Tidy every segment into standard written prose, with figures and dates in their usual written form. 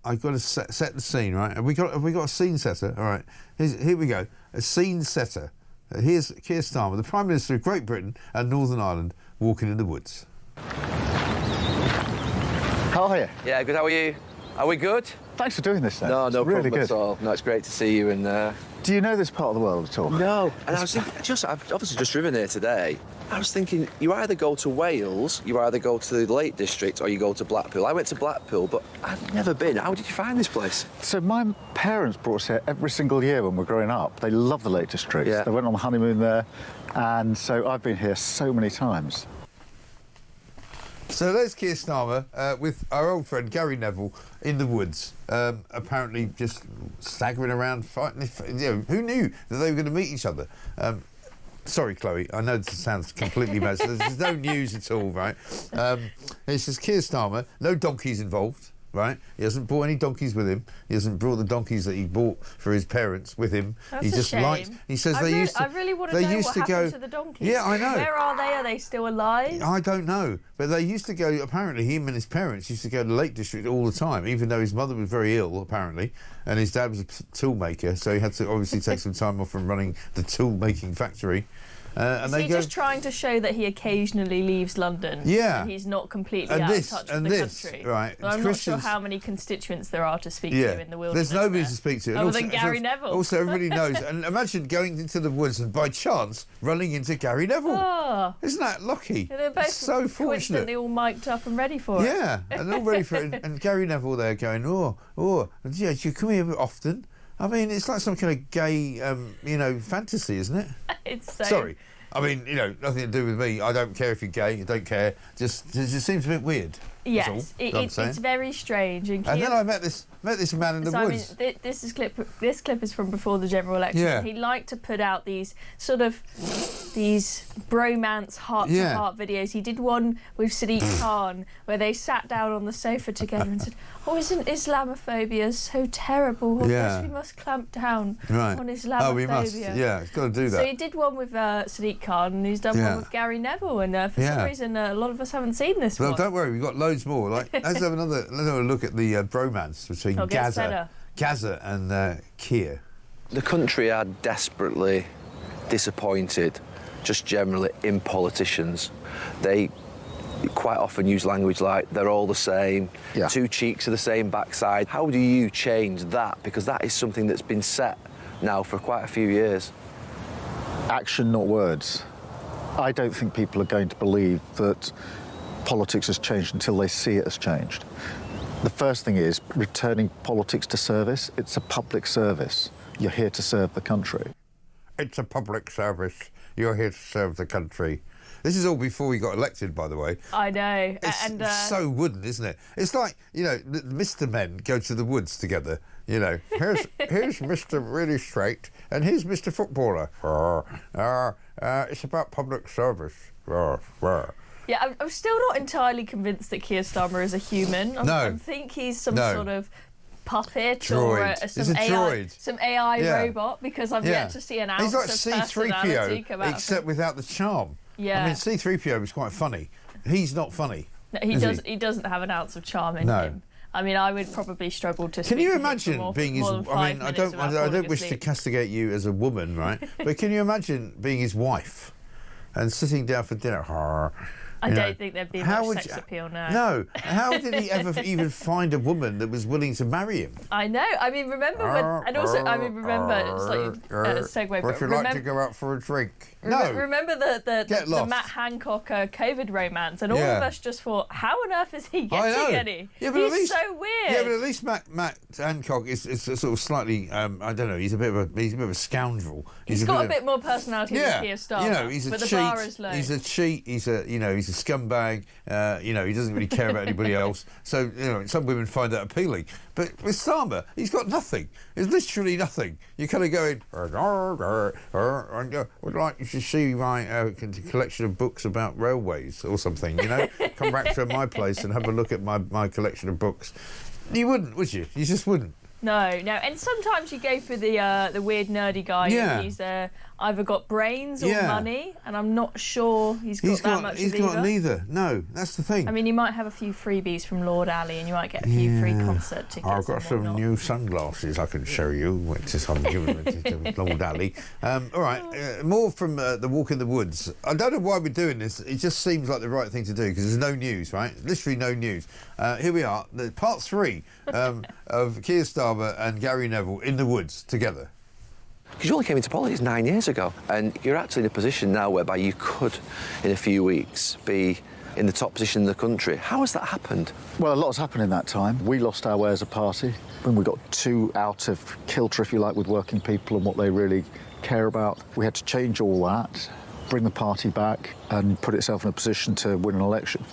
I've got to set the scene, right? Have we got a scene setter? All right, here we go. A scene setter. Here's Keir Starmer, the Prime Minister of Great Britain and Northern Ireland, walking in the woods. How are you? Yeah, good. How are you? Are we good? Thanks for doing this, then. No, really problem good. at all. No, it's great to see you. And do you know this part of the world at all? no, and I was thinking, I've obviously just driven here today. I was thinking, you either go to Wales, you either go to the Lake District, or you go to Blackpool. I went to Blackpool, but I've never been. How did you find this place? So my parents brought us here every single year when we were growing up. They love the Lake District. Yeah. They went on the honeymoon there, and so I've been here so many times. So there's Keir Starmer with our old friend Gary Neville in the woods, apparently just staggering around fighting. Who knew that they were going to meet each other? Sorry, Chloe, I know this sounds completely mad. There's no news at all, right? It's just Keir Starmer, no donkeys involved. Right, he hasn't brought any donkeys with him. He hasn't brought the donkeys that he bought for his parents with him. That's he a just shame. liked. He says I really want to know what happened to the donkeys. Yeah, I know. Where are they? Are they still alive? I don't know, but they used to go. Apparently, him and his parents used to go to the Lake District all the time. Even though his mother was very ill, apparently, and his dad was a tool maker, so he had to obviously take some time off from running the tool making factory. Is he just trying to show that he occasionally leaves London? Yeah. And he's not completely out of touch with the country? Right. Well, I'm not sure how many constituents there are to speak to in the wilderness. There's nobody to speak to. Other than Gary Neville. Also, everybody knows. And imagine going into the woods and by chance running into Gary Neville. Oh. Isn't that lucky? Yeah, they're both so fortunate. Coincidentally all mic'd up and ready for it. Yeah, and all ready for it. And Gary Neville there going, yeah, do you come here often? I mean, it's like some kind of gay, fantasy, isn't it? It's so... Sorry. I mean, nothing to do with me. I don't care if you're gay. I don't care. It just seems a bit weird. Yes, it's very strange. And then I met this man in the woods. I mean, this clip is from before the general election. Yeah. He liked to put out these bromance heart-to-heart videos. He did one with Sadiq Khan where they sat down on the sofa together and said, "Oh, isn't Islamophobia so terrible? I guess we must clamp down on Islamophobia." Oh, we must. Yeah, it's got to do that. So he did one with Sadiq Khan, and he's done one with Gary Neville, and for some reason a lot of us haven't seen this one. Well, don't worry, we've got loads more. Let's have another look at the bromance between Gaza and Keir. The country are desperately disappointed, just generally, in politicians. They quite often use language like they're all the same, two cheeks of the same backside. How do you change that? Because that is something that's been set now for quite a few years. Action, not words. I don't think people are going to believe that politics has changed until they see it has changed. The first thing is returning politics to service. It's a public service. You're here to serve the country. It's a public service. You're here to serve the country. This is all before he got elected, by the way. I know. It's so wooden, isn't it? It's like, Mr. Men go to the woods together. Here's Mr. Really Straight, and here's Mr. Footballer. It's about public service. Yeah, I'm still not entirely convinced that Keir Starmer is a human. I think he's some sort of puppet droid. Or some AI robot, because I've yet to see an ounce of personality come out. Except without the charm. Yeah. I mean, C-3PO was quite funny. He's not funny. No, he doesn't have an ounce of charm in him. I mean, I would probably struggle to. Can you imagine being his? I mean, I don't wish to castigate you as a woman, right? But can you imagine being his wife and sitting down for dinner? I don't think there'd be much sex appeal now. No. How did he ever even find a woman that was willing to marry him? I know. I mean, remember when... And also, I mean, remember... It's like a segue, Would you like to go out for a drink? No. Remember the Matt Hancock COVID romance, and all of us just thought, how on earth is he getting any? Yeah, but he's so weird. Yeah, but at least Matt Hancock is sort of slightly, I don't know, he's a bit of a scoundrel. He's got a bit more personality than Keir Starmer. He's a but cheat. The bar is low. He's a cheat. He's a scumbag. He doesn't really care about anybody else. So, some women find that appealing. But with Starmer, he's got nothing. It's literally nothing. You're kind of going, would like you to see my collection of books about railways or something, Come back to my place and have a look at my collection of books. You wouldn't, would you? You just wouldn't. No. And sometimes you go for the weird nerdy guy. Yeah. He's either got brains or money, and I'm not sure he's got that much He's of either. got neither. No, that's the thing. I mean, you might have a few freebies from Lord Ali, and you might get a few free concert tickets. I've got some new sunglasses I can show you, which is I'm giving to Lord Ali. All right, more from the Walk in the Woods. I don't know why we're doing this. It just seems like the right thing to do because there's no news, right? Literally no news. Here we are, part 3 of Keir Starmer and Gary Neville in the woods together. Because you only came into politics 9 years ago, and you're actually in a position now whereby you could, in a few weeks, be in the top position in the country. How has that happened? Well, a lot has happened in that time. We lost our way as a party when we got too out of kilter, if you like, with working people and what they really care about. We had to change all that, bring the party back and put itself in a position to win an election.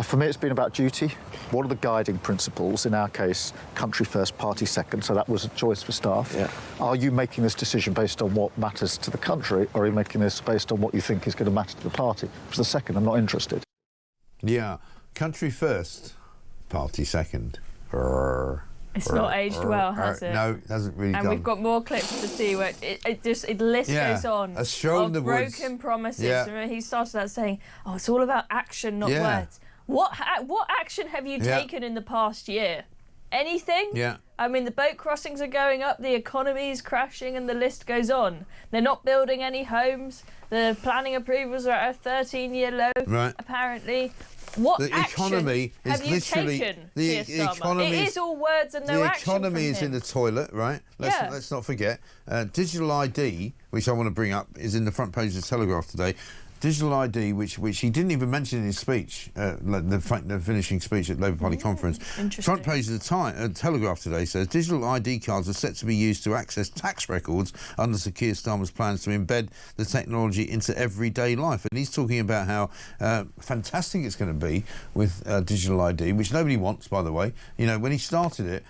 For me, it's been about duty. What are the guiding principles? In our case, country first, party second, so that was a choice for staff. Yeah. Are you making this decision based on what matters to the country, or are you making this based on what you think is going to matter to the party? For the second, I'm not interested. Yeah, country first, party second. It's not aged well, has it? No, it hasn't really and done. we've got more clips to see where the list goes on a stroll in the woods. Broken promises. Yeah. Remember, he started out saying, "Oh, it's all about action, not words." What action have you taken in the past year? Anything? Yeah. I mean, the boat crossings are going up, the economy is crashing, and the list goes on. They're not building any homes. The planning approvals are at a 13-year low, apparently. What the action economy is have you literally taken, the economy. It is all words and no action. The economy is from in him. the toilet, right? Let's not forget. Digital ID, which I want to bring up, is in the front page of the Telegraph today. Digital ID, which he didn't even mention in his speech, the finishing speech at Labour Party conference. Front page of the Telegraph today says digital ID cards are set to be used to access tax records under Sir Keir Starmer's plans to embed the technology into everyday life. And he's talking about how fantastic it's going to be with digital ID, which nobody wants, by the way. You know, when he started it,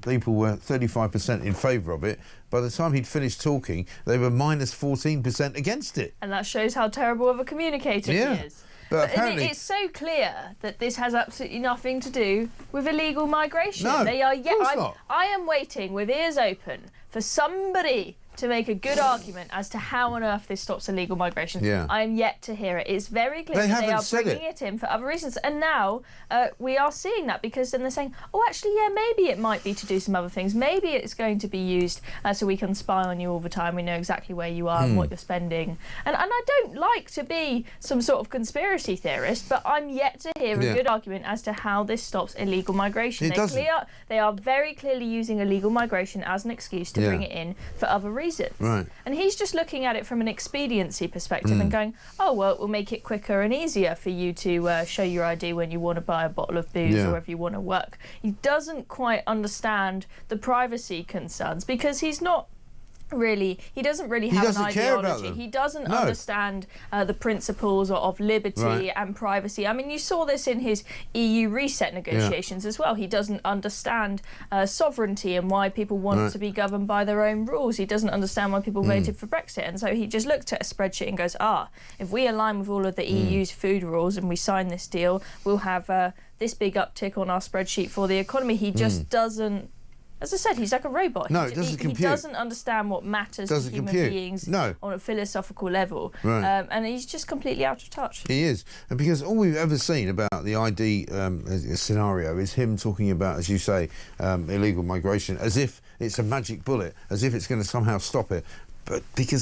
people were 35% in favour of it. By the time he'd finished talking, they were minus 14% against it. And that shows how terrible of a communicator he is. But apparently, it's so clear that this has absolutely nothing to do with illegal migration. No, they are not. I am waiting with ears open for somebody to make a good argument as to how on earth this stops illegal migration. Yeah. I am yet to hear it. It's very clear that they are bringing it in for other reasons. And now we are seeing that because then they're saying, oh, actually, yeah, maybe it might be to do some other things. Maybe it's going to be used so we can spy on you all the time. We know exactly where you are and what you're spending. And I don't like to be some sort of conspiracy theorist, but I'm yet to hear a good argument as to how this stops illegal migration. They are very clearly using illegal migration as an excuse to bring it in for other reasons. Right. And he's just looking at it from an expediency perspective and going, oh, well, it will make it quicker and easier for you to show your ID when you want to buy a bottle of booze or if you want to work. He doesn't quite understand the privacy concerns because he doesn't really have an ideology. He doesn't understand the principles of liberty and privacy. I mean, you saw this in his EU reset negotiations as well. He doesn't understand sovereignty and why people want to be governed by their own rules. He doesn't understand why people voted for Brexit. And so he just looked at a spreadsheet and goes, if we align with all of the EU's food rules and we sign this deal, we'll have this big uptick on our spreadsheet for the economy. He just doesn't. As I said, he's like a robot. No, it doesn't compute. He doesn't understand what matters to human beings on a philosophical level. Right. And he's just completely out of touch. He is. And because all we've ever seen about the ID scenario is him talking about, as you say, illegal migration, as if it's a magic bullet, as if it's going to somehow stop it. But this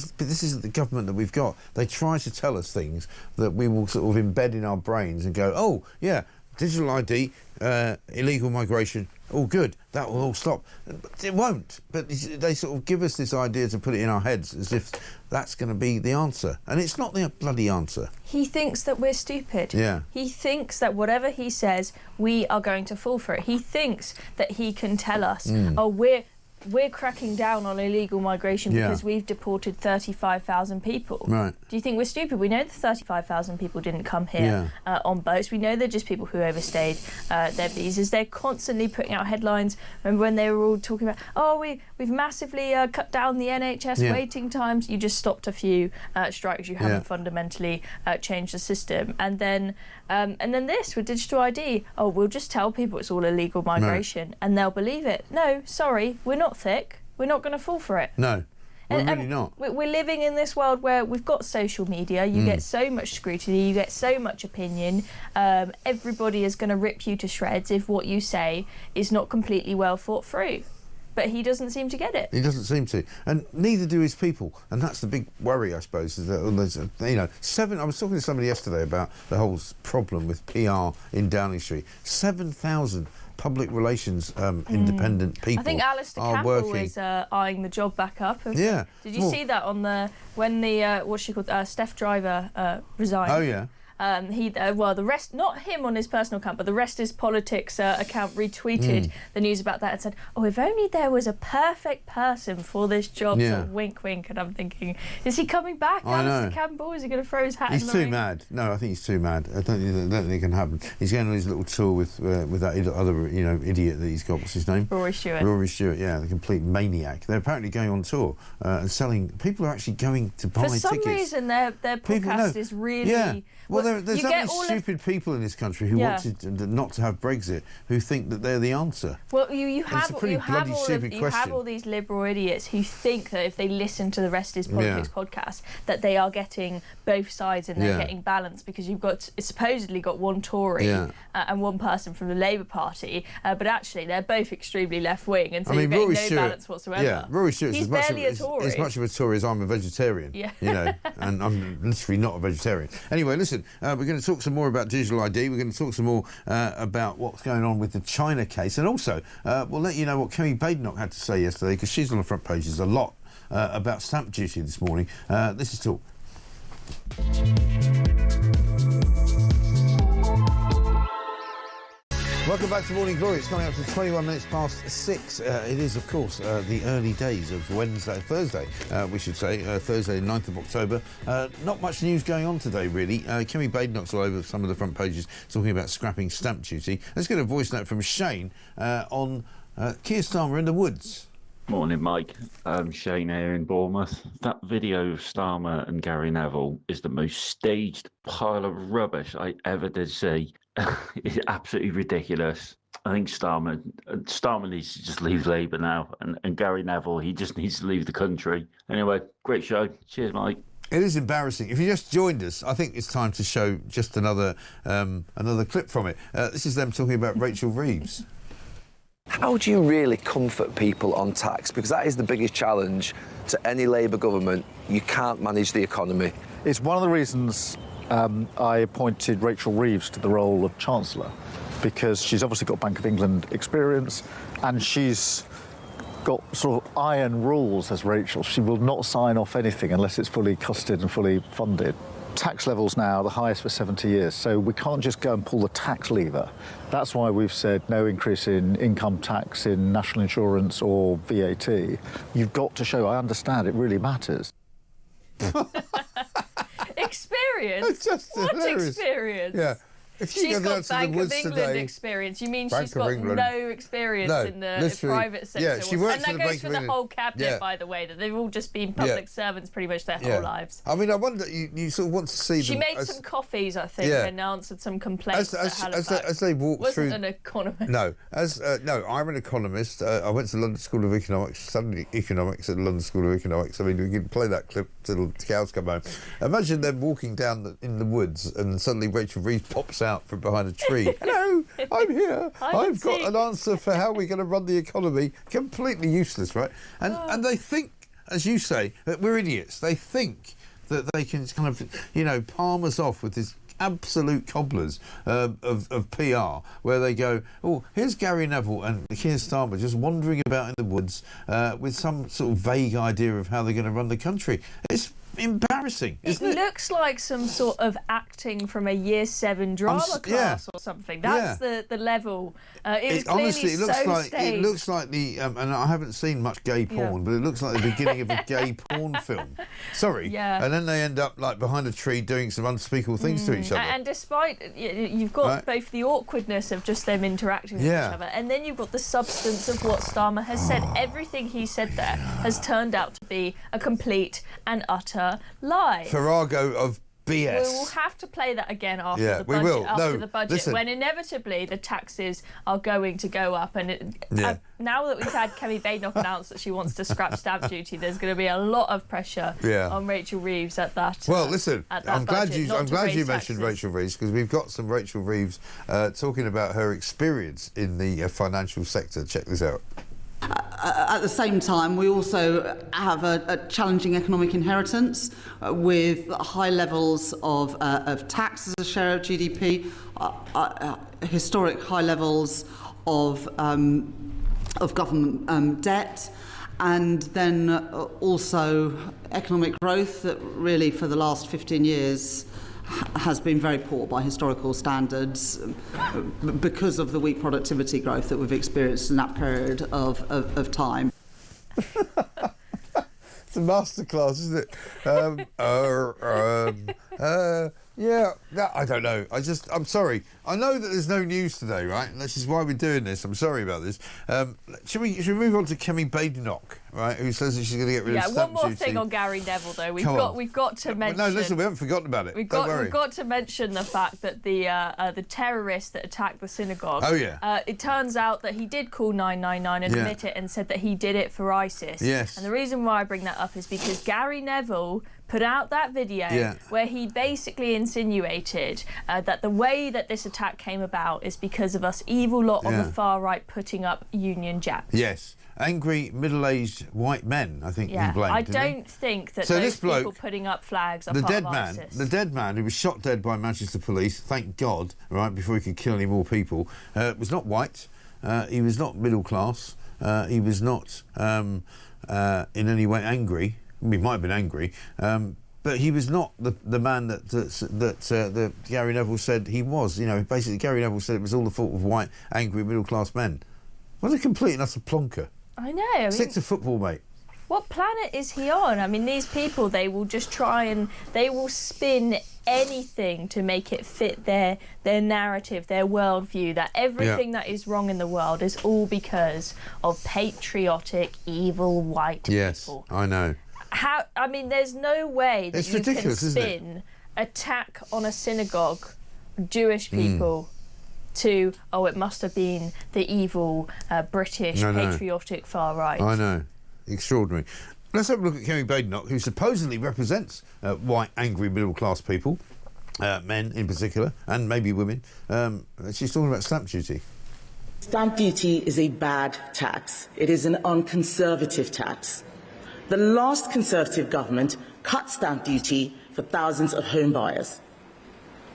is the government that we've got. They try to tell us things that we will sort of embed in our brains and go, oh, yeah, digital ID, illegal migration, all good, that will all stop. But it won't. But they sort of give us this idea to put it in our heads as if that's going to be the answer. And it's not the bloody answer. He thinks that we're stupid. Yeah. He thinks that whatever he says, we are going to fall for it. He thinks that he can tell us, oh, we're cracking down on illegal migration because we've deported 35,000 people. Right. Do you think we're stupid? We know the 35,000 people didn't come here on boats. We know they're just people who overstayed their visas. They're constantly putting out headlines. Remember when they were all talking about, oh, we've massively cut down the NHS waiting times. You just stopped a few strikes. You haven't fundamentally changed the system. And then this with digital ID, oh, we'll just tell people it's all illegal migration and they'll believe it. No, sorry, we're not thick. We're not going to fall for it. No. We're really not. We're living in this world where we've got social media. You get so much scrutiny. You get so much opinion. Everybody is going to rip you to shreds if what you say is not completely well thought through. But he doesn't seem to get it. He doesn't seem to, and neither do his people. And that's the big worry, I suppose. Is that I was talking to somebody yesterday about the whole problem with PR in Downing Street. 7,000 public relations independent people. I think Alistair Campbell is eyeing the job back up. Yeah. Did you see that on when what's she called, Steph Driver resigned? Oh yeah. The rest, not him on his personal account, but the Rest is Politics account retweeted the news about that and said, "Oh, if only there was a perfect person for this job." Yeah. Sort of wink, wink. And I'm thinking, is he coming back, Alistair Campbell? Is he going to throw his hat in the ring? He's too mad. No, I think he's too mad. I don't think it can happen. He's going on his little tour with that other idiot that he's got. What's his name? Rory Stewart. Rory Stewart. Yeah, the complete maniac. They're apparently going on tour and selling. People are actually going to buy tickets. For some reason, their podcast is really. Yeah. Well, there's that many all stupid people in this country who want not to have Brexit, who think that they're the answer. Well, you have all these liberal idiots who think that if they listen to the Rest is Politics podcast, that they are getting both sides and they're getting balance, because you've supposedly got one Tory and one person from the Labour Party, but actually they're both extremely left wing, and so you're getting no balance whatsoever. Yeah, Rory Stewart's He's barely a Tory. As much of a Tory as I'm a vegetarian. Yeah. And I'm literally not a vegetarian. Anyway, listen. We're going to talk some more about digital ID. We're going to talk some more about what's going on with the China case. And also, we'll let you know what Kemi Badenoch had to say yesterday, because she's on the front pages a lot about stamp duty this morning. This is Talk. Welcome back to Morning Glory. It's coming up to 21 minutes past 6. It is, of course, the early days of Thursday, we should say, Thursday, 9th of October. Not much news going on today, really. Kemi Badenoch's all over some of the front pages talking about scrapping stamp duty. Let's get a voice note from Shane on Keir Starmer in the woods. Morning, Mike. Shane here in Bournemouth. That video of Starmer and Gary Neville is the most staged pile of rubbish I ever did see. It's absolutely ridiculous. I think Starmer needs to just leave Labour now, and Gary Neville, he just needs to leave the country. Anyway, great show. Cheers, Mike. It is embarrassing. If you just joined us, I think it's time to show just another clip from it. This is them talking about Rachel Reeves. How do you really comfort people on tax? Because that is the biggest challenge to any Labour government. You can't manage the economy. It's one of the reasons I appointed Rachel Reeves to the role of Chancellor, because she's obviously got Bank of England experience and she's got sort of iron rules as Rachel. She will not sign off anything unless it's fully costed and fully funded. Tax levels now are the highest for 70 years, so we can't just go and pull the tax lever. That's why we've said no increase in income tax, in national insurance or VAT. You've got to show, I understand, it really matters. Experience? What hilarious. Experience? Yeah. If she's got Bank of England experience. You mean she's got no experience in the private sector? Yeah, she works and that goes for the whole cabinet, by the way, that they've all just been public servants pretty much their whole lives. I mean, I wonder, you sort of want to see she them... made some coffees, I think, and answered some complaints as they walk through... Wasn't an economist. No, no, I'm an economist. I went to London School of Economics, studied economics at London School of Economics. I mean, we can play that clip till the cows come home. Imagine them walking down in the woods and suddenly Rachel Reeves pops out from behind a tree. Hello, I'm here. I've got an answer for how we're going to run the economy. Completely useless, right? And they think, as you say, that we're idiots. They think that they can kind of, palm us off with this absolute cobblers of PR, where they go, oh, here's Gary Neville and Keir Starmer just wandering about in the woods with some sort of vague idea of how they're going to run the country. It's embarrassing, isn't it? It looks like some sort of acting from a Year 7 drama class or something. That's the level. Honestly, it looks like the and I haven't seen much gay porn, but it looks like the beginning of a gay porn film. Sorry. Yeah. And then they end up like behind a tree doing some unspeakable things to each other. And despite you've got both the awkwardness of just them interacting with each other, and then you've got the substance of what Starmer has said. Everything he said there has turned out to be a complete and utter lie. Farrago of BS. We will have to play that again after the budget. We will. After the budget, listen. when inevitably the taxes are going to go up, and now that we've had Kemi Badenoch announce that she wants to scrap stamp duty, there's going to be a lot of pressure on Rachel Reeves at that. Well, listen, I'm glad you mentioned Rachel Reeves, because we've got some Rachel Reeves talking about her experience in the financial sector. Check this out. At the same time, we also have a challenging economic inheritance with high levels of tax as a share of GDP, historic high levels of government debt, and then also economic growth that really for the last 15 years has been very poor by historical standards because of the weak productivity growth that we've experienced in that period of time. It's a masterclass, isn't it? I don't know. I'm sorry. I know that there's no news today, right? And this is why we're doing this. I'm sorry about this. Should we move on to Kemi Badenoch, right? Who says that she's going to get rid of stamp duty? One more thing on Gary Neville, though. We've got to mention. No, listen, we haven't forgotten about it. Don't worry. We've got to mention the fact that the terrorist that attacked the synagogue. Oh yeah. It turns out that he did call 999 and admit it, and said that he did it for ISIS. Yes. And the reason why I bring that up is because Gary Neville put out that video where he basically insinuated that the way that this attack came about is because of us evil lot on the far right putting up Union Jacks. Yes. Angry, middle-aged white men, I think he blamed. I don't think that so those this bloke, people putting up flags are part of ISIS. The dead man who was shot dead by Manchester police, thank God, right, before he could kill any more people, was not white, he was not middle class, he was not in any way angry. He might have been angry, but he was not the man that Gary Neville said he was. You know, basically Gary Neville said it was all the fault of white, angry, middle-class men. What a complete and utter plonker. I know. I mean, stick to football, mate. What planet is he on? I mean, these people, they will just try and they will spin anything to make it fit their narrative, their worldview, that everything that is wrong in the world is all because of patriotic, evil white people. Yes, I know. I mean, there's no way that you can spin attack on a synagogue, Jewish people, to, it must have been the evil British patriotic far right. I know. Extraordinary. Let's have a look at Kemi Badenoch, who supposedly represents white, angry, middle-class people, men in particular, and maybe women. She's talking about stamp duty. Stamp duty is a bad tax. It is an unconservative tax. The last Conservative government cut stamp duty for thousands of home buyers.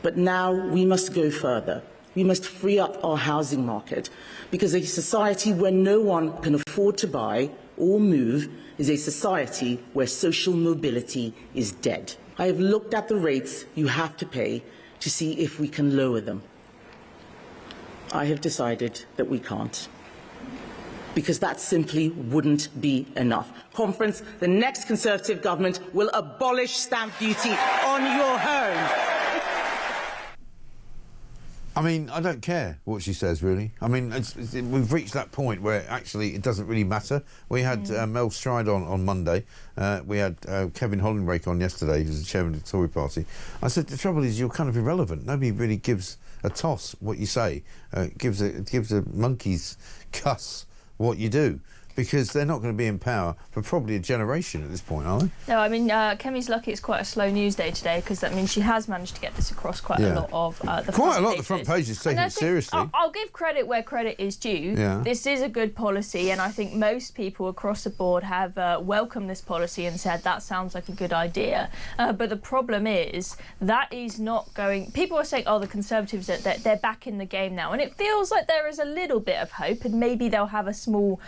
But now we must go further. We must free up our housing market, because a society where no one can afford to buy or move is a society where social mobility is dead. I have looked at the rates you have to pay to see if we can lower them. I have decided that we can't, because that simply wouldn't be enough. Conference, the next Conservative government will abolish stamp duty on your home. I mean, I don't care what she says, really. I mean, we've reached that point where actually it doesn't really matter. We had Mel Stride on Monday. We had Kevin Hollinrake on yesterday, who's the chairman of the Tory party. I said, the trouble is you're kind of irrelevant. Nobody really gives a toss what you say. Gives a monkey's cuss what you do, because they're not going to be in power for probably a generation at this point, are they? No, I mean, Kemi's lucky it's quite a slow news day today, because that means she has managed to get this across quite a lot of the quite front a lot pages. of the front pages taking it seriously. I'll give credit where credit is due. Yeah. This is a good policy, and I think most people across the board have welcomed this policy and said that sounds like a good idea. But the problem is that is not going... People are saying, the Conservatives, they're back in the game now, and it feels like there is a little bit of hope, and maybe they'll have a small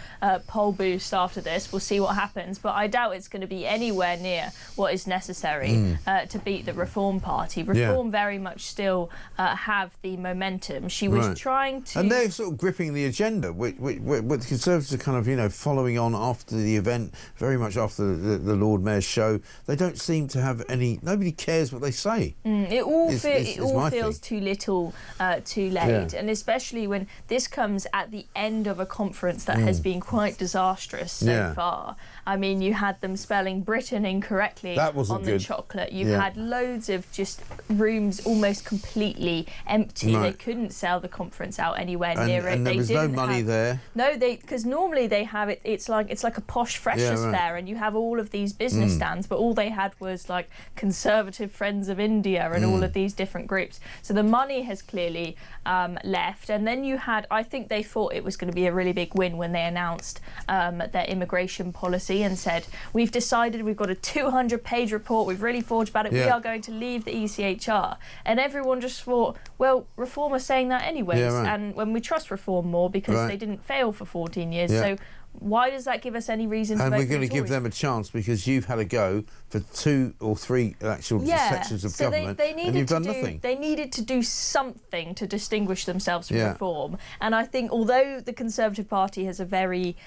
poll boost after this. We'll see what happens, but I doubt it's going to be anywhere near what is necessary to beat the Reform Party. Reform very much still have the momentum. She was trying to... And they're sort of gripping the agenda, which the Conservatives are kind of, following on after the event, very much after the Lord Mayor's show. They don't seem to have any... Nobody cares what they say. It all feels too little, too late, and especially when this comes at the end of a conference that has been quite disastrous so far. I mean, you had them spelling Britain incorrectly on the chocolate. You've had loads of just rooms almost completely empty. They couldn't sell the conference out anywhere near it. And there was no money there. No, because normally they have it. It's like a posh freshers fair, and you have all of these business stands, but all they had was like Conservative Friends of India and all of these different groups. So the money has clearly left. And then you had, I think they thought it was going to be a really big win when they announced their immigration policy and said, we've decided, we've got a 200-page report, we've really thought about it, we are going to leave the ECHR. And everyone just thought, well, Reform are saying that anyways, and when we trust Reform more because they didn't fail for 14 years, so why does that give us any reason to vote for the Tories? And we're going to give them a chance because you've had a go for 2 or 3 actual sections of government and you've done nothing. They needed to do something to distinguish themselves from Reform. And I think although the Conservative Party has a very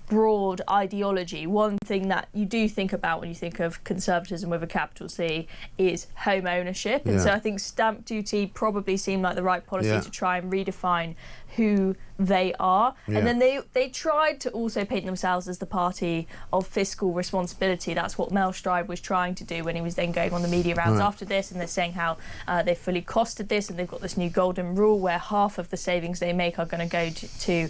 broad ideology, one thing that you do think about when you think of conservatism with a capital C is home ownership. And so I think stamp duty probably seemed like the right policy to try and redefine who they are. And then they tried to also paint themselves as the party of fiscal responsibility. That's what Mel Stride was trying to do when he was then going on the media rounds after this, and they're saying how they fully costed this, and they've got this new golden rule where half of the savings they make are going to go to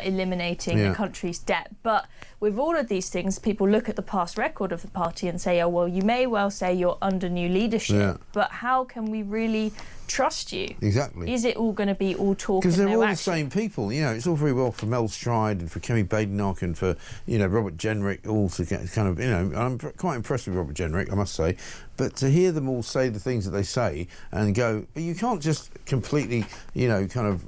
eliminating the country's debt. But with all of these things, people look at the past record of the party and say, oh, well, you may well say you're under new leadership, but how can we really trust you? Exactly. Is it all going to be all talk and no action? Because they're all the same people. You know, it's all very well for Mel Stride and for Kemi Badenoch and for, you know, Robert Jenrick all to get kind of, you know, I'm quite impressed with Robert Jenrick, I must say. But to hear them all say the things that they say and go, but you can't just completely, you know, kind of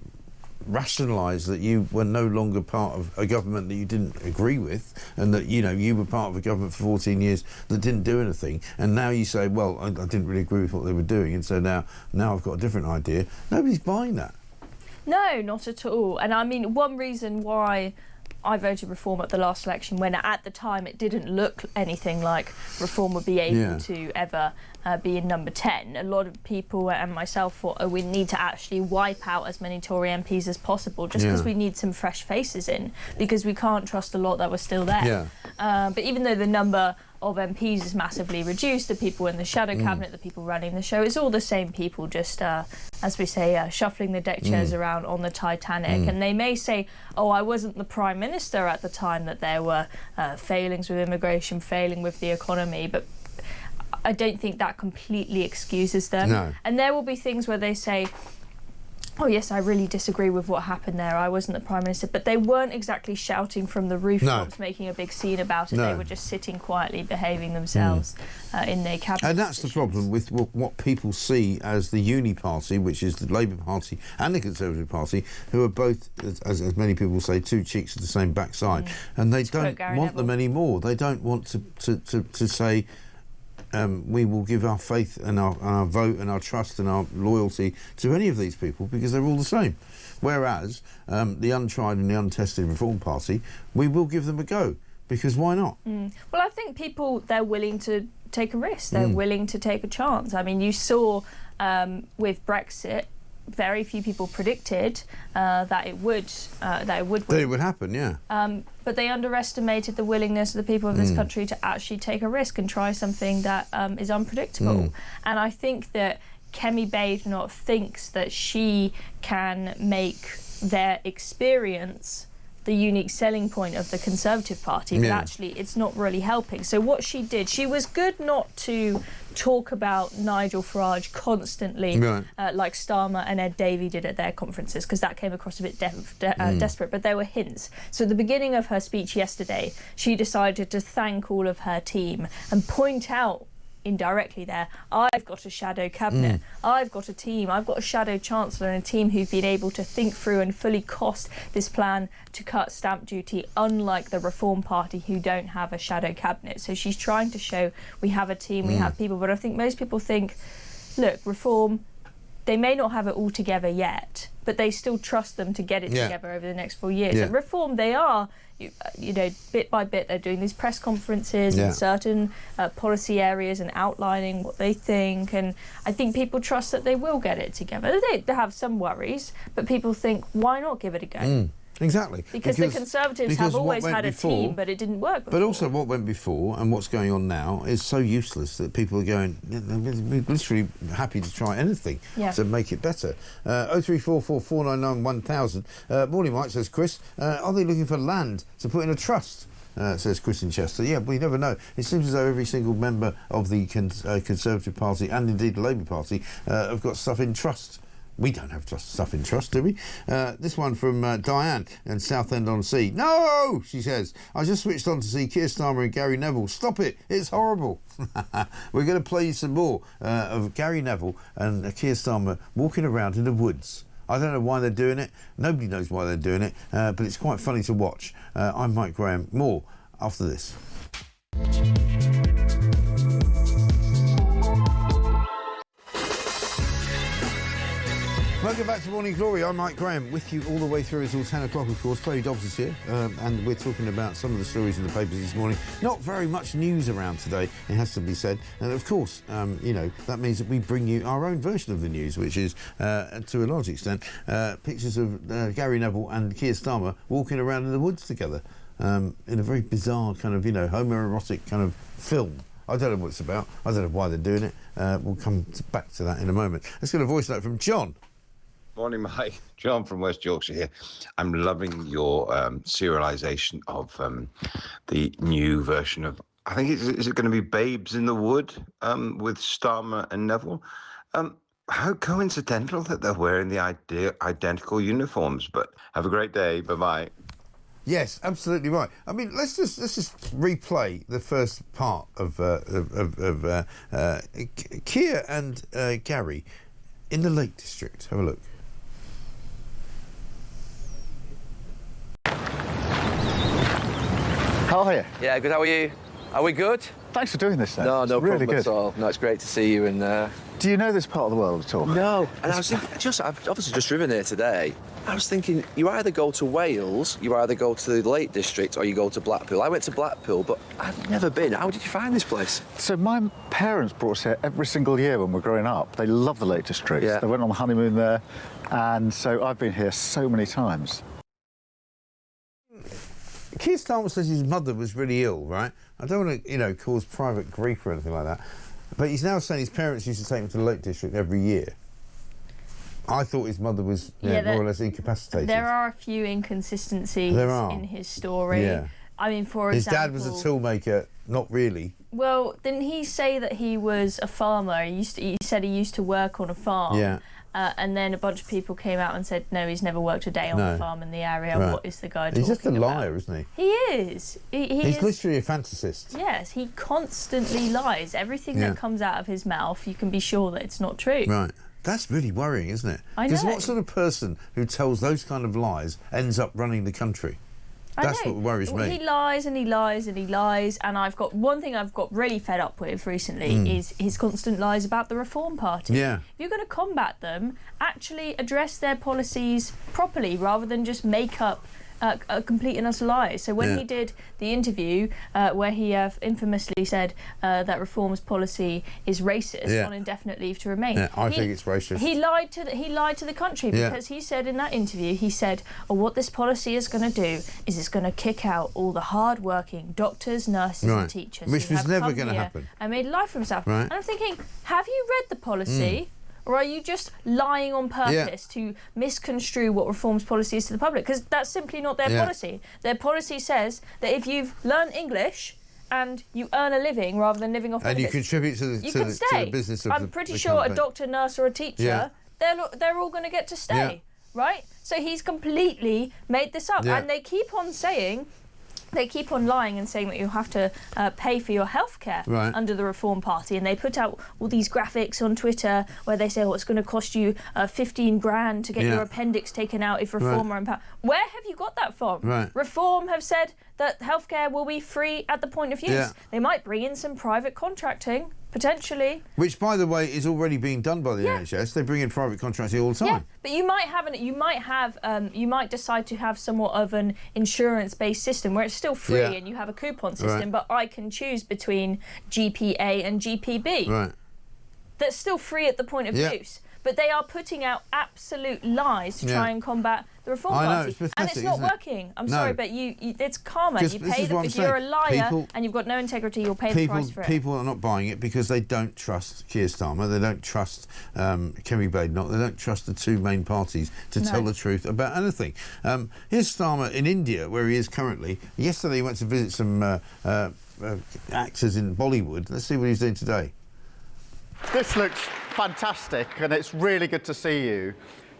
rationalise that you were no longer part of a government that you didn't agree with, and that, you know, you were part of a government for 14 years that didn't do anything, and now you say, well, I didn't really agree with what they were doing, and so now I've got a different idea. Nobody's buying that. No, not at all. And I mean, one reason why I voted Reform at the last election, when at the time it didn't look anything like Reform would be able to ever be in number 10. A lot of people and myself thought, oh, we need to actually wipe out as many Tory MPs as possible just because we need some fresh faces in, because we can't trust a lot that were still there. But even though the number of MPs is massively reduced, the people in the shadow cabinet, the people running the show, it's all the same people, just as we say, shuffling the deck chairs around on the Titanic. And they may say, oh, I wasn't the Prime Minister at the time that there were failings with immigration, failing with the economy, but I don't think that completely excuses them. No. And there will be things where they say, oh yes, I really disagree with what happened there, I wasn't the Prime Minister, but they weren't exactly shouting from the rooftops, making a big scene about it. They were just sitting quietly, behaving themselves in their cabinet. And that's the problem with what people see as the uni party, which is the Labour Party and the Conservative Party, who are both, as many people say, 2 cheeks of the same backside. And they don't want them anymore. They don't want to say, we will give our faith and our vote and our trust and our loyalty to any of these people because they're all the same. Whereas the untried and the untested Reform Party, we will give them a go, because why not? Well, I think people, they're willing to take a risk. They're willing to take a chance. I mean, you saw with Brexit, very few people predicted that it would win. That it would happen, but they underestimated the willingness of the people of this country to actually take a risk and try something that is unpredictable. And I think that Kemi Badenoch thinks that she can make their experience the unique selling point of the Conservative Party, but actually it's not really helping. So what she did, she was good not to talk about Nigel Farage constantly, like Starmer and Ed Davey did at their conferences, because that came across a bit desperate, but there were hints. So at the beginning of her speech yesterday, she decided to thank all of her team and point out indirectly there, I've got a shadow cabinet, I've got a team, I've got a shadow chancellor and a team who've been able to think through and fully cost this plan to cut stamp duty, unlike the Reform Party who don't have a shadow cabinet. So she's trying to show we have a team, we have people, but I think most people think, look, Reform, they may not have it all together yet, but they still trust them to get it together over the next 4 years. And Reform, they are, you know, bit by bit, they're doing these press conferences in certain policy areas and outlining what they think. And I think people trust that they will get it together. They have some worries, but people think, why not give it a go? Exactly. Because the Conservatives have always had a team, but it didn't work before. But also what went before and what's going on now is so useless that people are going, we're literally happy to try anything to make it better. 0344 499 1000. Morning, Mike, says Chris. Are they looking for land to put in a trust? Says Chris in Chester. Yeah, we never know. It seems as though every single member of the Conservative Party and indeed the Labour Party have got stuff in trust. We don't have stuff in trust, do we? This one from Diane in Southend-on-Sea. No, she says. I just switched on to see Keir Starmer and Gary Neville. Stop it. It's horrible. We're going to play you some more of Gary Neville and Keir Starmer walking around in the woods. I don't know why they're doing it. Nobody knows why they're doing it, but it's quite funny to watch. I'm Mike Graham. More after this. Welcome back to Morning Glory. I'm Mike Graham, with you all the way through until 10 o'clock, of course. Chloe Dobbs is here, and we're talking about some of the stories in the papers this morning. Not very much news around today, it has to be said. And of course, you know, that means that we bring you our own version of the news, which is, to a large extent, pictures of Gary Neville and Keir Starmer walking around in the woods together in a very bizarre kind of, you know, homoerotic kind of film. I don't know what it's about. I don't know why they're doing it. We'll come back to that in a moment. Let's get a voice note from John. Morning, Mike. John from West Yorkshire here. I'm loving your serialisation of the new version of, I think, is it going to be Babes in the Wood with Starmer and Neville? How coincidental that they're wearing the identical uniforms, but have a great day. Bye-bye. Yes, absolutely right. I mean, let's just replay the first part of Keir and Gary in the Lake District. Have a look. How are you? Yeah, good. How are you? Are we good? Thanks for doing this, then. No, no really problem good. at all. No, it's great to see you. And do you know this part of the world at all? No. And I was thinking, I've obviously just driven here today. I was thinking, you either go to Wales, you either go to the Lake District, or you go to Blackpool. I went to Blackpool, but I've never been. How did you find this place? So my parents brought us here every single year when we were growing up. They love the Lake District. Yeah. They went on the honeymoon there, and so I've been here so many times. Keir Starmer says his mother was really ill, right? I don't want to, you know, cause private grief or anything like that. But he's now saying his parents used to take him to the Lake District every year. I thought his mother was more or less incapacitated. There are a few inconsistencies in his story. Yeah. I mean, for his example... dad was a toolmaker, not really. Well, didn't he say that he was a farmer? He said he used to work on a farm. Yeah. And then a bunch of people came out and said, no, he's never worked a day on a farm in the area. Right. What is the guy talking about? He's just a liar, isn't he? He is. He's literally a fantasist. Yes, he constantly lies. Everything that comes out of his mouth, you can be sure that it's not true. Right. That's really worrying, isn't it? I know. Because what sort of person who tells those kind of lies ends up running the country? That's what worries me. He lies and he lies and he lies, and I've got one thing I've got really fed up with recently is his constant lies about the Reform Party. Yeah. If you're going to combat them, actually address their policies properly rather than just make up a complete and utter lie. So when he did the interview where he infamously said that Reform's policy is racist on indefinite leave to remain, I think it's racist. He lied to the country because he said in that interview, he said, what this policy is going to do is it's going to kick out all the hard-working doctors, nurses and teachers. Which was never going to happen. And made a life for himself. Right. And I'm thinking, have you read the policy? Or are you just lying on purpose to misconstrue what Reform's policy is to the public? Because that's simply not their policy. Their policy says that if you've learned English and you earn a living rather than living off and benefits, you contribute to the business of I'm pretty sure a doctor, nurse or a teacher, they're all going to get to stay, right? So he's completely made this up. And they keep on saying... They keep on lying and saying that you have to pay for your healthcare under the Reform Party, and they put out all these graphics on Twitter where they say, "Oh, it's going to cost you 15 grand to get your appendix taken out if Reform are in power." Where have you got that from? Reform have said that healthcare will be free at the point of use. They might bring in some private contracting. Potentially. Which, by the way, is already being done by the NHS. They bring in private contracting all the time. Yeah, but you might decide to have somewhat of an insurance-based system where it's still free and you have a coupon system, but I can choose between GP A and GP B. Right. That's still free at the point of use. but they are putting out absolute lies to try and combat the Reform Party. It's pathetic, and it's not working. I'm sorry, but it's karma. You pay if you're a liar and you've got no integrity, you'll pay the price for it. People are not buying it because they don't trust Keir Starmer, they don't trust Kemi Badenoch, they don't trust the two main parties to tell the truth about anything. Here's Starmer in India, where he is currently. Yesterday he went to visit some actors in Bollywood. Let's see what he's doing today. This looks fantastic, and it's really good to see you.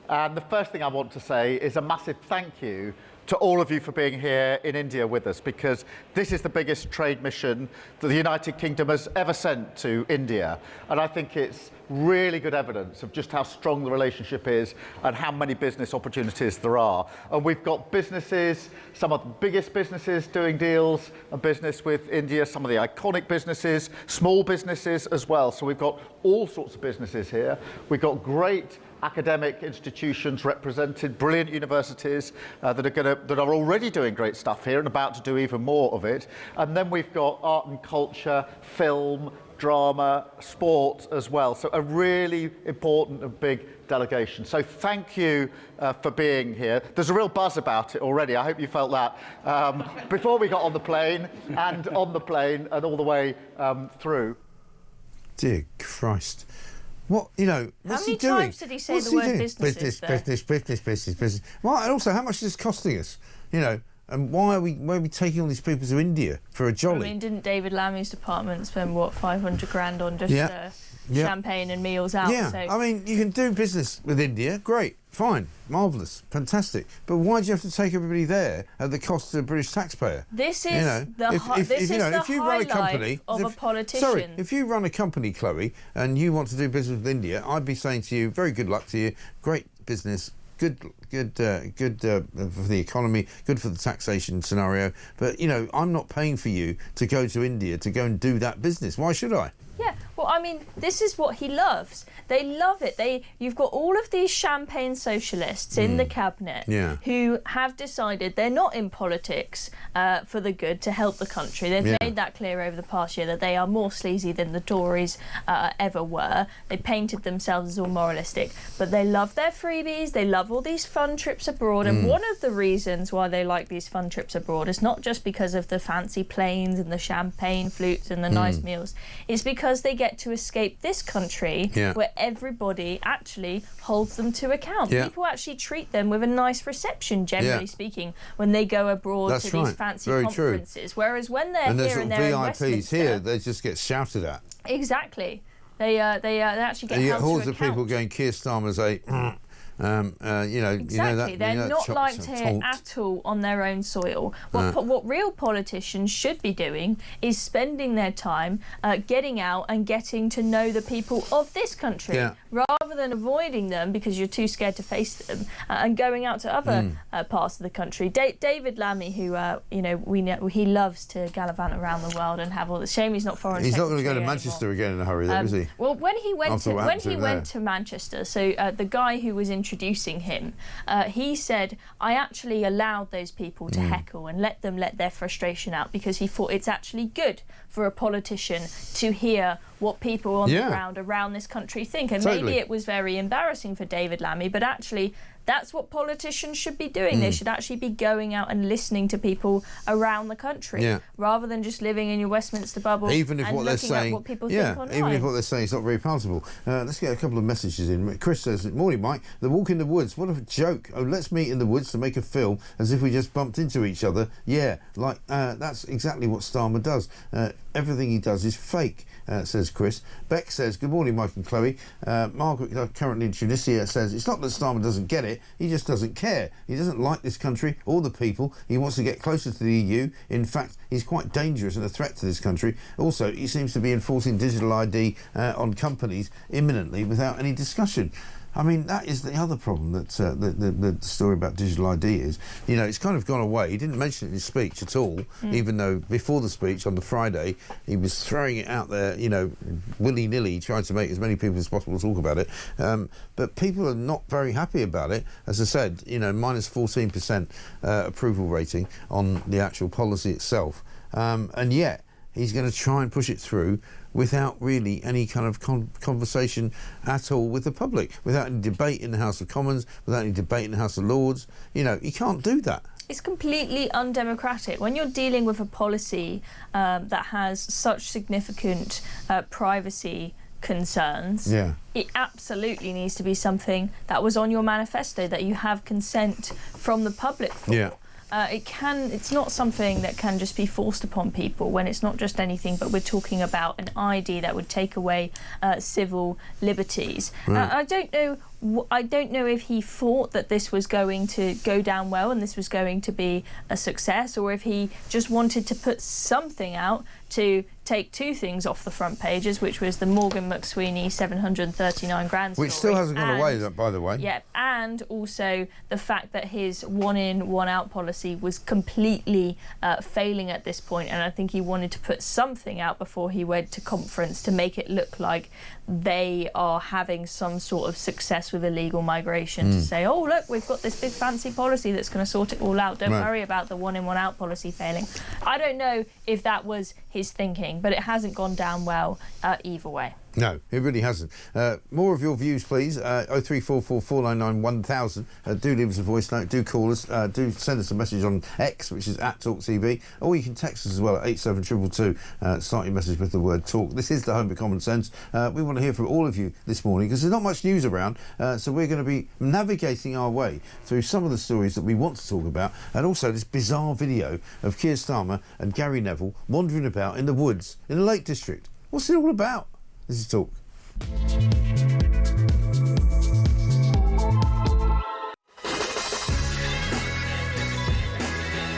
And the first thing I want to say is a massive thank you to all of you for being here in India with us, because this is the biggest trade mission that the United Kingdom has ever sent to India. And I think it's really good evidence of just how strong the relationship is and how many business opportunities there are. And we've got businesses, some of the biggest businesses doing deals and business with India, some of the iconic businesses, small businesses as well. So we've got all sorts of businesses here. We've got great academic institutions represented, brilliant universities that are already doing great stuff here and about to do even more of it. And then we've got art and culture, film, drama, sport as well. So a really important and big delegation. So thank you for being here. There's a real buzz about it already. I hope you felt that before we got on the plane and on the plane and all the way through. Dear Christ. What, you know, what's he doing? How many times did he say the word businesses there? Business. Well, and also, how much is this costing us? You know, and why are we taking all these people to India for a jolly? I mean, didn't David Lammy's department spend, what, 500 grand on just champagne and meals out? Yeah, so. I mean, you can do business with India, great, fine, marvellous, fantastic. But why do you have to take everybody there at the cost of the British taxpayer? This is the highlight of a politician. Sorry, if you run a company, Chloe, and you want to do business with India, I'd be saying to you, very good luck to you, great business, good for the economy, good for the taxation scenario. But, you know, I'm not paying for you to go to India to go and do that business. Why should I? Yeah, well, I mean, this is what he loves. They love it. You've got all of these champagne socialists in the cabinet who have decided they're not in politics for the good, to help the country. They've made that clear over the past year that they are more sleazy than the Tories ever were. They painted themselves as all moralistic, but they love their freebies. They love all these fun trips abroad. And one of the reasons why they like these fun trips abroad is not just because of the fancy planes and the champagne flutes and the nice meals. It's because they get to escape this country where everybody actually holds them to account. People actually treat them with a nice reception, generally speaking, when they go abroad to these fancy conferences. True. Whereas when they're here and they're in Westminster, here, they just get shouted at. Exactly. They actually get held to account. And you get hordes of people going, Keir Starmer's exactly. They're not liked here at all on their own soil. What real politicians should be doing is spending their time getting out and getting to know the people of this country, rather than avoiding them because you're too scared to face them, and going out to other parts of the country. David Lammy, who we know he loves to gallivant around the world and have all the shame he's not foreign. He's not going to go to anymore. Manchester again in a hurry, though, is he? Well, when he went to Manchester, so the guy who was introducing him, he said, I actually allowed those people to heckle and let them let their frustration out because he thought it's actually good for a politician to hear what people on the ground around this country think. And maybe it was very embarrassing for David Lammy, but actually that's what politicians should be doing. They should actually be going out and listening to people around the country, rather than just living in your Westminster bubble. Even if and what they're saying, what people think online. Even if what they're saying is not very palatable. Let's get a couple of messages in. Chris says, "Morning, Mike. The walk in the woods. What a joke! Oh, let's meet in the woods to make a film as if we just bumped into each other. Yeah, like that's exactly what Starmer does. Everything he does is fake." Says Chris. Beck says, "Good morning, Mike and Chloe." Margaret, currently in Tunisia, says, "It's not that Starmer doesn't get it, he just doesn't care. He doesn't like this country or the people. He wants to get closer to the EU. In fact, he's quite dangerous and a threat to this country. Also, he seems to be enforcing digital ID on companies imminently without any discussion." I mean, that is the other problem that the story about digital ID is. You know, it's kind of gone away. He didn't mention it in his speech at all, even though before the speech on the Friday, he was throwing it out there, you know, willy-nilly, trying to make as many people as possible talk about it. But people are not very happy about it. As I said, you know, minus 14% approval rating on the actual policy itself. And yet, he's going to try and push it through without really any kind of conversation at all with the public, without any debate in the House of Commons, without any debate in the House of Lords. You know, he can't do that. It's completely undemocratic. When you're dealing with a policy that has such significant privacy concerns, it absolutely needs to be something that was on your manifesto, that you have consent from the public for. It's not something that can just be forced upon people when it's not just anything, but we're talking about an ID that would take away civil liberties. I don't know if he thought that this was going to go down well and this was going to be a success, or if he just wanted to put something out to take two things off the front pages, which was the Morgan McSweeney 739 grand story. Which still hasn't gone away, by the way. Yeah, and also the fact that his one-in, one-out policy was completely failing at this point, and I think he wanted to put something out before he went to conference to make it look like they are having some sort of success with illegal migration, to say, oh, look, we've got this big fancy policy that's going to sort it all out. Don't worry about the one-in, one-out policy failing. I don't know if that was his thinking, but it hasn't gone down well either way. No, it really hasn't. More of your views, please. 0344 499 1000. Do leave us a voice note. Do call us. Do send us a message on X, which is @TalkTV. Or you can text us as well at 87222. Start your message with the word talk. This is the Home of Common Sense. We want to hear from all of you this morning because there's not much news around. So we're going to be navigating our way through some of the stories that we want to talk about, and also this bizarre video of Keir Starmer and Gary Neville wandering about in the woods in the Lake District. What's it all about? This is Talk.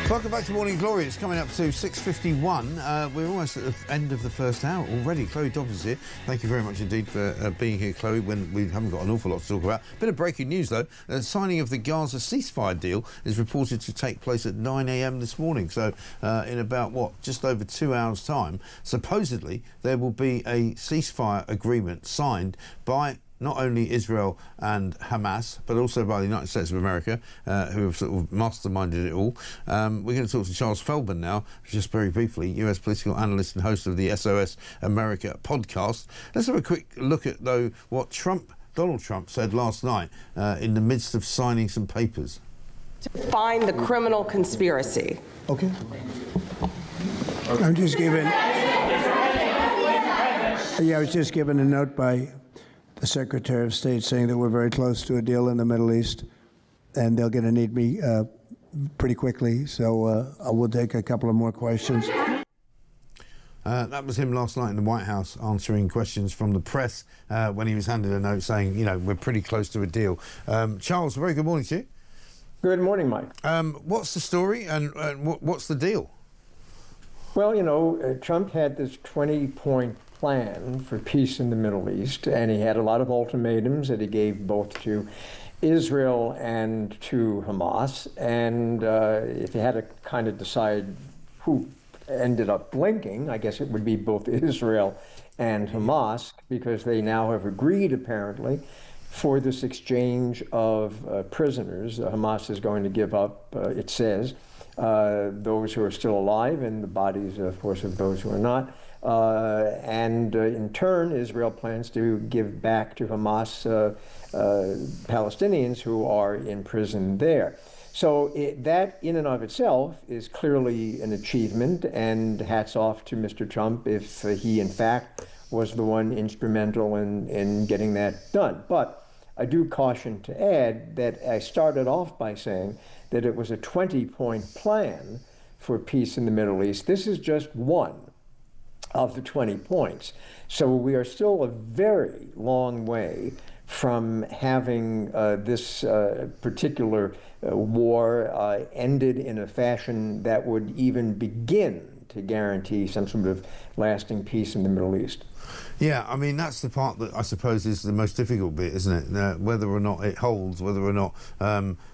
Welcome back to Morning Glory. It's coming up to 6:51. We're almost at the end of the first hour already. Chloe Dobbs is here. Thank you very much indeed for being here, Chloe, when we haven't got an awful lot to talk about. Bit of breaking news, though. The signing of the Gaza ceasefire deal is reported to take place at 9 a.m. this morning. So in about, just over 2 hours' time, supposedly there will be a ceasefire agreement signed by not only Israel and Hamas, but also by the United States of America, who have sort of masterminded it all. We're going to talk to Charles Feldman now, just very briefly, US political analyst and host of the SOS America podcast. Let's have a quick look at, though, what Donald Trump said last night in the midst of signing some papers. Find the criminal conspiracy. Okay. I'm just given. I was just given a note by the Secretary of State saying that we're very close to a deal in the Middle East, and they're going to need me pretty quickly, so I will take a couple of more questions. That was him last night in the White House answering questions from the press when he was handed a note saying, we're pretty close to a deal. Charles, very good morning to you. Good morning, Mike. What's the story and what's the deal? Well, Trump had this 20-point plan for peace in the Middle East, and he had a lot of ultimatums that he gave both to Israel and to Hamas. And if you had to kind of decide who ended up blinking, I guess it would be both Israel and Hamas, because they now have agreed, apparently, for this exchange of prisoners. Hamas is going to give up, it says, those who are still alive and the bodies, of course, of those who are not. And in turn, Israel plans to give back to Hamas Palestinians who are in prison there. So that in and of itself is clearly an achievement, and hats off to Mr. Trump if he in fact was the one instrumental in getting that done. But I do caution to add that I started off by saying that it was a 20-point plan for peace in the Middle East. This is just one of the 20 points. So we are still a very long way from having this particular war ended in a fashion that would even begin to guarantee some sort of lasting peace in the Middle East. Yeah, I mean, that's the part that I suppose is the most difficult bit, isn't it? Whether or not it holds, whether or not,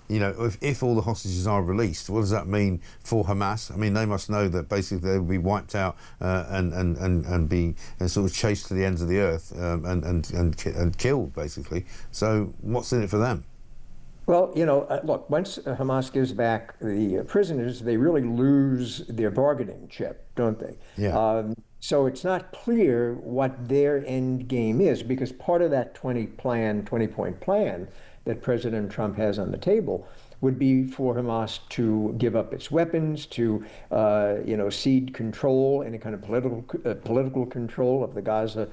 if all the hostages are released, what does that mean for Hamas? I mean, they must know that basically they will be wiped out and be sort of chased to the ends of the earth and killed, basically. So what's in it for them? Well, look, once Hamas gives back the prisoners, they really lose their bargaining chip, don't they? Yeah. So it's not clear what their end game is, because part of that 20-point plan that President Trump has on the table would be for Hamas to give up its weapons, to cede control, any kind of political control of the Gaza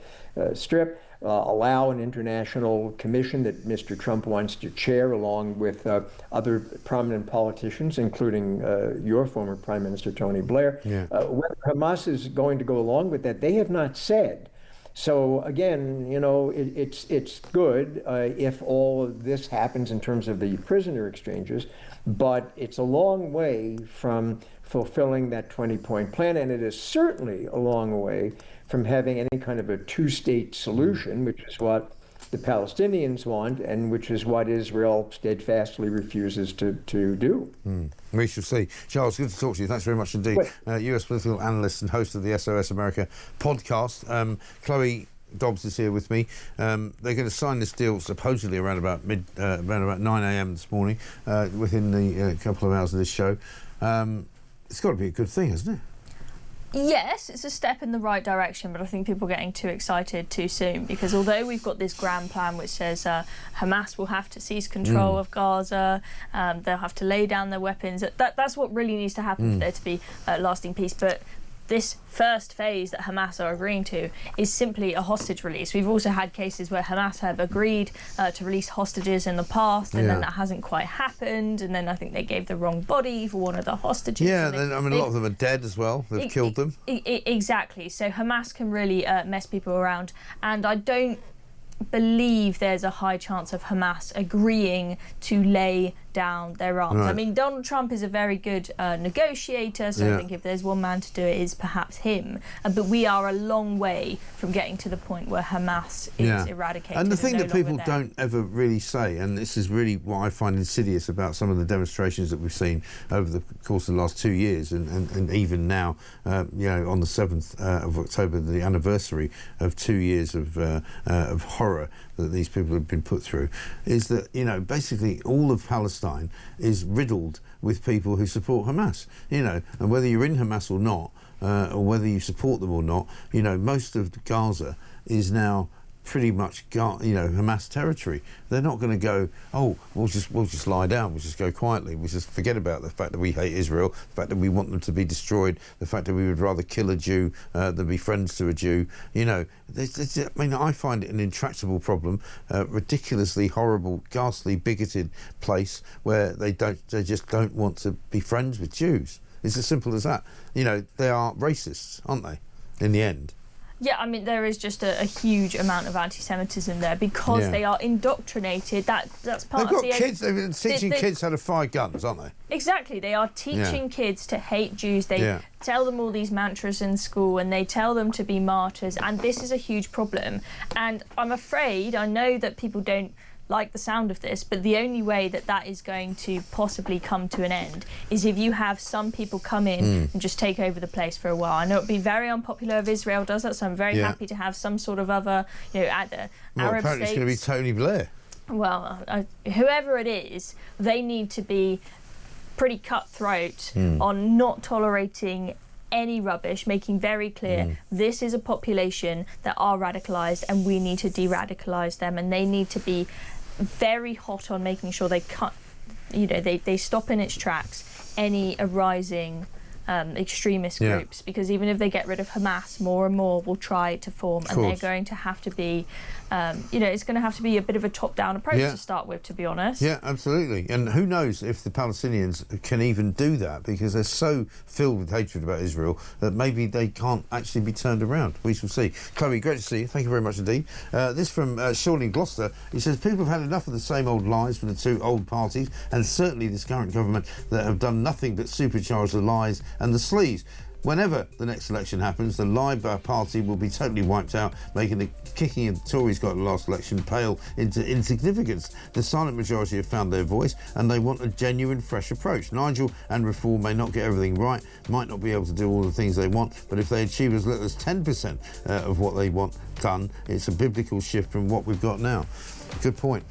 Strip, allow an international commission that Mr. Trump wants to chair, along with other prominent politicians, including your former Prime Minister Tony Blair. Yeah. Whether Hamas is going to go along with that, they have not said. So again, it's good if all of this happens in terms of the prisoner exchanges, but it's a long way from fulfilling that 20-point plan, and it is certainly a long way from having any kind of a two-state solution, which is what the Palestinians want, and which is what Israel steadfastly refuses to do. We shall see. Charles, good to talk to you. Thanks very much indeed. US political analyst and host of the SOS America podcast. Chloe Dobbs is here with me. They're going to sign this deal supposedly around about 9 a.m. this morning, within the couple of hours of this show. It's got to be a good thing, hasn't it? Yes, it's a step in the right direction, but I think people are getting too excited too soon, because although we've got this grand plan which says Hamas will have to seize control of Gaza, they'll have to lay down their weapons, that's what really needs to happen for there to be lasting peace. But this first phase that Hamas are agreeing to is simply a hostage release. We've also had cases where Hamas have agreed to release hostages in the past, and then that hasn't quite happened, and then I think they gave the wrong body for one of the hostages. Yeah, a lot of them are dead as well. They've killed them. Exactly. So Hamas can really mess people around, and I don't believe there's a high chance of Hamas agreeing to lay down their arms. Right. I mean, Donald Trump is a very good negotiator, so I think if there's one man to do it, is perhaps him. But we are a long way from getting to the point where Hamas is eradicated. And the thing no that people there. don't ever really say, and this is really what I find insidious about some of the demonstrations that we've seen over the course of the last 2 years, and even now, on the 7th of October, the anniversary of 2 years of horror that these people have been put through, is that, basically all of Palestine is riddled with people who support Hamas, and whether you're in Hamas or not, or whether you support them or not, most of Gaza is now pretty much Hamas territory. They're not going to go, we'll just lie down, we'll just go quietly, we'll just forget about the fact that we hate Israel, the fact that we want them to be destroyed, the fact that we would rather kill a Jew than be friends to a Jew. I find it an intractable problem, ridiculously horrible, ghastly, bigoted place where they just don't want to be friends with Jews. It's as simple as that. They are racists, aren't they, in the end? Yeah, I mean, there is just a huge amount of anti-Semitism there because they are indoctrinated. That's part of the... They've been teaching kids how to fire guns, aren't they? Exactly. They are teaching kids to hate Jews. They tell them all these mantras in school, and they tell them to be martyrs. And this is a huge problem. And I'm afraid, I know that people don't like the sound of this, but the only way that is going to possibly come to an end is if you have some people come in and just take over the place for a while. I know it'd be very unpopular if Israel does that, so I'm very happy to have some sort of other, at the Arab apparently states. It's going to be Tony Blair. Well, whoever it is, they need to be pretty cutthroat on not tolerating any rubbish, making very clear this is a population that are radicalised and we need to de-radicalise them, and they need to be very hot on making sure they cut, they stop in its tracks any arising extremist groups, because even if they get rid of Hamas, more and more will try to form, and they're going to have to be it's going to have to be a bit of a top-down approach to start with, to be honest. Yeah, absolutely. And who knows if the Palestinians can even do that, because they're so filled with hatred about Israel that maybe they can't actually be turned around. We shall see. Chloe, great to see you. Thank you very much indeed. This from Sean in Gloucester. He says, people have had enough of the same old lies from the two old parties, and certainly this current government that have done nothing but supercharge the lies and the sleaze. Whenever the next election happens, the Labour Party will be totally wiped out, making the kicking the Tories got in the last election pale into insignificance. The silent majority have found their voice, and they want a genuine, fresh approach. Nigel and Reform may not get everything right, might not be able to do all the things they want, but if they achieve as little as 10% of what they want done, it's a biblical shift from what we've got now. Good point.